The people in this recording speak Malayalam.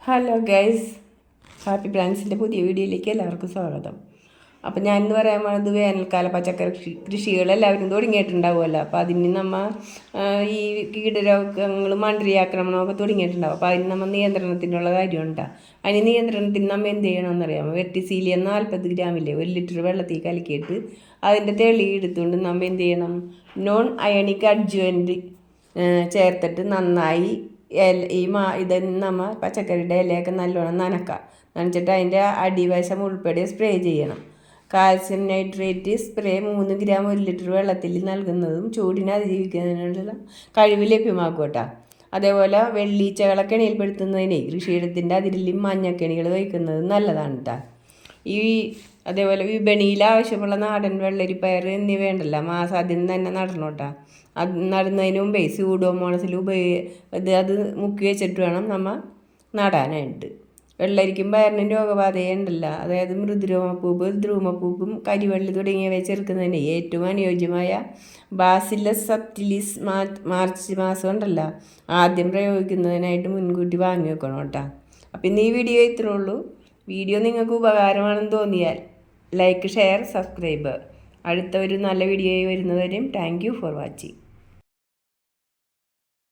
ഹലോ ഗൈസ്, ഹാപ്പി പ്ലാൻസിൻ്റെ പുതിയ വീഡിയോയിലേക്ക് എല്ലാവർക്കും സ്വാഗതം. അപ്പം ഞാനിന്ന് പറയാൻ പോകുന്നത് വേനൽക്കാല പച്ചക്കറി കൃഷികളെല്ലാവരും തുടങ്ങിയിട്ടുണ്ടാവുമല്ലോ. അപ്പോൾ അതിന് നമ്മൾ ഈ കീടരോഗങ്ങൾ മണ്ഡലിയാക്രമണമൊക്കെ തുടങ്ങിയിട്ടുണ്ടാവും. അപ്പോൾ അതിന് നമ്മൾ നിയന്ത്രണത്തിനുള്ള കാര്യമുണ്ടാകും. അതിന് നിയന്ത്രണത്തിന് നമ്മൾ എന്ത് ചെയ്യണമെന്നറിയാമോ? വെർട്ടിസീലിയം 40 ഗ്രാമില്ലേ 1 ലിറ്റർ വെള്ളത്തിൽ കലക്കിയിട്ട് അതിൻ്റെ തെളി എടുത്തുകൊണ്ട് നമ്മൾ എന്ത് ചെയ്യണം? നോൺ അയണിക് അഡ്ജുവൻറ്റ് ചേർത്തിട്ട് നന്നായി ഇതെന്ന് നമ്മൾ പച്ചക്കറിയുടെ ഇലയൊക്കെ നല്ലോണം നനച്ചിട്ട് അതിൻ്റെ അടിവശം ഉൾപ്പെടെ സ്പ്രേ ചെയ്യണം. Calcium nitrate spray 3 gram 1 litre വെള്ളത്തിൽ നൽകുന്നതും ചൂടിനെ അതിജീവിക്കുന്നതിനുള്ള കഴിവ് ലഭ്യമാക്കും കേട്ടോ. അതേപോലെ വെള്ളീച്ചകളെ കെണിയിൽപ്പെടുത്തുന്നതിന് കൃഷിയിടത്തിൻ്റെ അതിരിൽ മഞ്ഞക്കെണികൾ വയ്ക്കുന്നത് നല്ലതാണ് കേട്ടോ. അതേപോലെ വിപണിയിൽ ആവശ്യമുള്ള നാടൻ വെള്ളരിപ്പയർ എന്നിവ ഉണ്ടല്ലോ, മാസാദ്യം തന്നെ നടണം കേട്ടോ. അത് നടുന്നതിന് മുമ്പേ സ്യൂഡോമോണസിൽ അത് മുക്കി വെച്ചിട്ട് വേണം നമ്മൾ നടാനായിട്ട്. വെള്ളരിക്കും പയറിനും രോഗബാധയുണ്ടല്ലോ, അതായത് മൃദുരോമപ്പൂപ്പ്, ദ്രുമപ്പൂപ്പും കരിവള്ളി തുടങ്ങിയവ ചെറുക്കുന്നതിന് ഏറ്റവും അനുയോജ്യമായ ബാസില്ലസ് സബ്റ്റിലിസ് മാർച്ച് മാസം ഉണ്ടല്ലോ ആദ്യം പ്രയോഗിക്കുന്നതിനായിട്ട് മുൻകൂട്ടി വാങ്ങി വെക്കണം കേട്ടോ. അപ്പം ഇന്ന് ഈ വീഡിയോ ഇത്രേ ഉള്ളൂ. വീഡിയോ നിങ്ങൾക്ക് ഉപകാരമാണെന്ന് തോന്നിയാൽ ലൈക്ക്, ഷെയർ, സബ്സ്ക്രൈബ്. അടുത്ത ഒരു നല്ല വീഡിയോയിൽ വരുന്നവരെയും താങ്ക് യു ഫോർ വാച്ചിങ്.